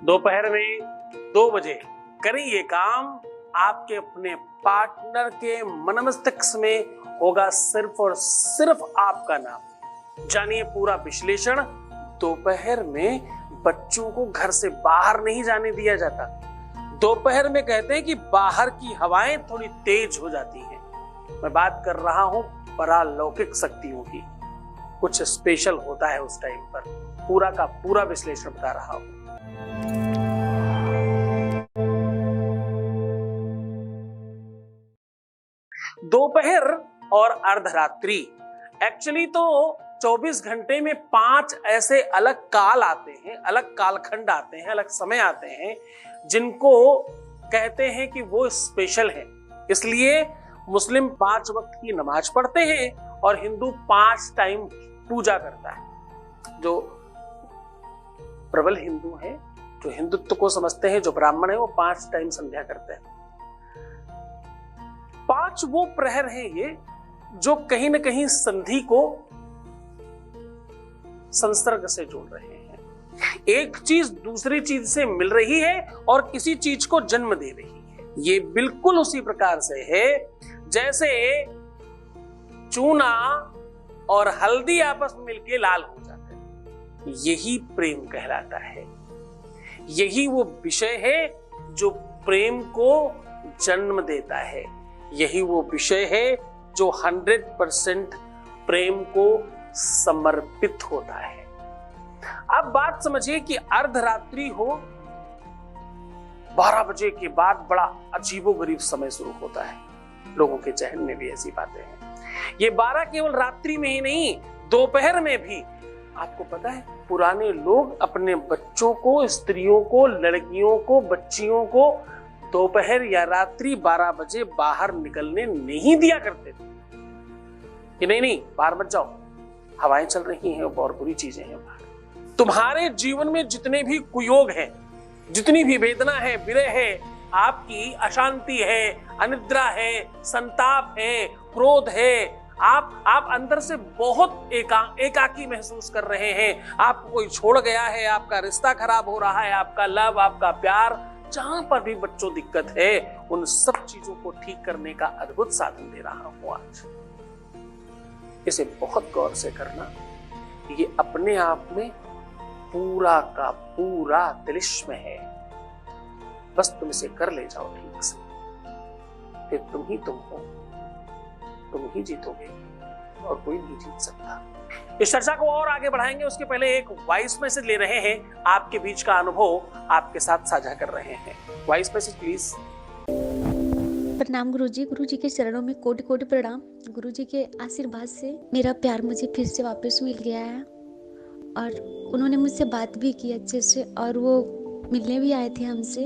दोपहर में 2 बजे करें ये काम, आपके अपने पार्टनर के मन मस्तिष्क में होगा सिर्फ और सिर्फ आपका नाम। जानिए पूरा विश्लेषण। दोपहर में बच्चों को घर से बाहर नहीं जाने दिया जाता। दोपहर में कहते हैं कि बाहर की हवाएं थोड़ी तेज हो जाती हैं। मैं बात कर रहा हूं परालौकिक शक्तियों की। कुछ स्पेशल होता है उस टाइम पर। पूरा का पूरा विश्लेषण बता रहा हूं। दोपहर और अर्धरात्रि, एक्चुअली तो 24 घंटे में 5 ऐसे अलग काल आते हैं, अलग कालखंड आते हैं, अलग समय आते हैं, जिनको कहते हैं कि वो स्पेशल है। इसलिए मुस्लिम 5 वक्त की नमाज पढ़ते हैं और हिंदू 5 टाइम पूजा करता है। जो प्रबल हिंदू हैं, जो हिंदुत्व को समझते हैं, जो ब्राह्मण है, वो 5 टाइम संध्या करते हैं। 5 वो प्रहर हैं ये जो कहीं ना कहीं संधि को संसर्ग से जोड़ रहे हैं। एक चीज दूसरी चीज से मिल रही है और किसी चीज को जन्म दे रही है। ये बिल्कुल उसी प्रकार से है जैसे चूना और हल्दी आपस में मिलके लाल हो जाते हैं। यही प्रेम कहलाता है। यही वो विषय है जो प्रेम को जन्म देता है। यही वो विषय है जो 100% प्रेम को समर्पित होता है। अब बात समझिए कि अर्धरात्रि हो, 12 बजे के बाद बड़ा अजीबोगरीब समय शुरू होता है। लोगों के जहन में भी ऐसी बातें हैं। ये 12 केवल रात्रि में ही नहीं, दोपहर में भी। आपको पता है, पुराने लोग अपने बच्चों को, स्त्रियों को, लड़कियों को, बच्चियों को दोपहर या रात्रि 12 बजे बाहर निकलने नहीं दिया करते थे कि नहीं बाहर मत जाओ, हवाएं चल रही हैं और बुरी चीजें हैं बाहर। तुम्हारे जीवन में जितने भी कुयोग हैं, जितनी भी वेदना है, विरह है, आपकी अशांति है, अनिद्रा है, संताप है, क्रोध है, आप अंदर से बहुत एकाकी महसूस कर रहे हैं। आपको कोई छोड़ गया है, आपका रिश्ता खराब हो रहा है, आपका लव, आपका प्यार, जहां पर भी बच्चों दिक्कत है, उन सब चीजों को ठीक करने का अद्भुत साधन दे रहा हूं आज। इसे बहुत गौर से करना। ये अपने आप में पूरा का पूरा तिलिस्म है। बस तुम इसे कर ले जाओ ठीक से, फिर तुम ही तुम हो, तुम ही जीतोगे और कोई नहीं जीत सकता। इस चर्चा को और आगे बढ़ाएंगे, उसके पहले एक वॉइस मैसेज ले रहे हैं। आपके बीच का अनुभव आपके साथ साझा कर रहे हैं। Voice message please. प्रणाम गुरुजी। गुरुजी के चरणों में कोटि कोटि प्रणाम। गुरुजी के आशीर्वाद से मेरा प्यार मुझे फिर से वापस मिल गया है और उन्होंने मुझसे बात भी की अच्छे से, और वो मिलने भी आए थे हमसे,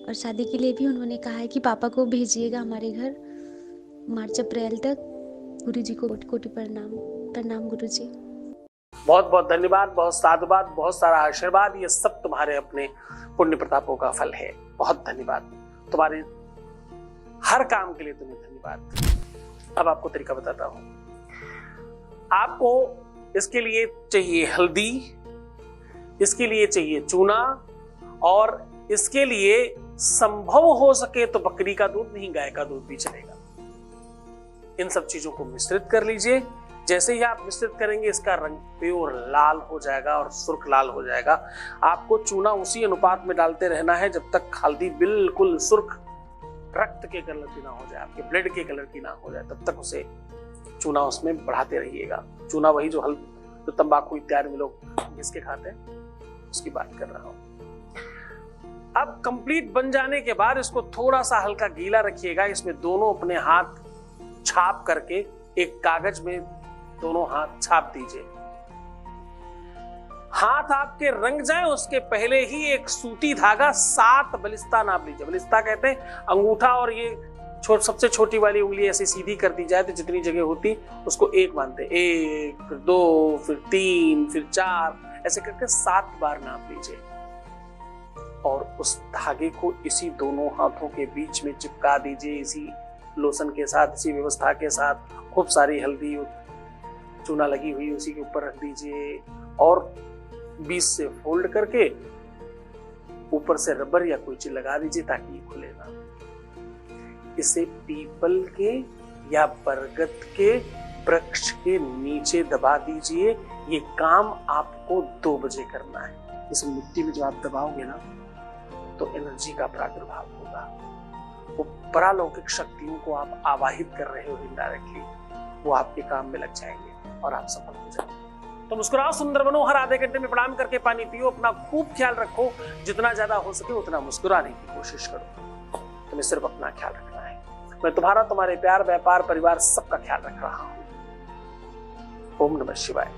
और शादी के लिए भी उन्होंने कहा है कि पापा को भेजिएगा हमारे घर मार्च अप्रैल तक। गुरुजी को कोटि कोटि प्रणाम। प्रणाम गुरुजी। बहुत बहुत धन्यवाद, बहुत साधुवाद, बहुत सारा आशीर्वाद। ये सब तुम्हारे अपने पुण्य प्रतापों का फल है। बहुत धन्यवाद तुम्हारे हर काम के लिए, तुम्हें धन्यवाद। अब आपको तरीका बताता हूं। आपको इसके लिए चाहिए हल्दी, इसके लिए चाहिए चूना, और इसके लिए संभव हो सके तो बकरी का दूध, नहीं गाय का दूध भी चलेगा। इन सब चीजों को मिश्रित कर लीजिए। जैसे ही आप मिश्रित करेंगे, इसका रंग प्योर लाल हो जाएगा और सुर्ख लाल हो जाएगा। आपको चूना उसी अनुपात में डालते रहना है जब तक हल्दी बिल्कुल सुर्ख रक्त के कलर की ना हो जाए, आपके ब्लड के कलर की ना हो जाए, तब तक उसे चूना उसमें बढ़ाते रहिएगा। चूना वही जो तंबाकू इत्यादि में लोग घिसके खाते हैं, उसकी बात कर रहा हूं। अब कंप्लीट बन जाने के बाद इसको थोड़ा सा हल्का गीला रखिएगा। इसमें दोनों अपने हाथ छाप करके एक कागज में दोनों हाथ छाप दीजिए। हाथ आपके रंग जाए उसके पहले ही एक सूती धागा 7 बलिस्ता नाप लीजिए। बलिस्ता कहते हैं अंगूठा, और ये सबसे छोटी वाली उंगली ऐसे सीधी कर दी जाए तो जितनी जगह होती उसको 1 मानते। 1, फिर 2, फिर 3, फिर 4, ऐसे करके 7 बार नाप लीजिए और उस धागे को इसी दोनों हाथों के बीच में चिपका दीजिए। इसी लोशन के साथ, इसी व्यवस्था के साथ खूब सारी हल्दी चूना लगी हुई उसी के ऊपर रख दीजिए और 20 से फोल्ड करके ऊपर से रबर या कोई चीज लगा दीजिए ताकि ये खुले ना। इसे पीपल के या बरगद के वृक्ष के नीचे दबा दीजिए। ये काम आपको 2 बजे करना है। इस मिट्टी में जो आप दबाओगे ना तो एनर्जी का प्रादुर्भाव होगा। वो परालौकिक शक्तियों को आप आवाहित कर रहे हो इनडायरेक्टली, वो आपके काम में लग जाएंगे और आप सफल हो जाएंगे। तो मुस्कुराओ, सुंदर बनो, हर आधे घंटे में प्रणाम करके पानी पियो, अपना खूब ख्याल रखो, जितना ज्यादा हो सके उतना मुस्कुराने की कोशिश करो। तुम्हें सिर्फ अपना ख्याल रखना है। मैं तुम्हारा, तुम्हारे प्यार, व्यापार, परिवार सबका ख्याल रख रहा हूं। ओम नमः शिवाय।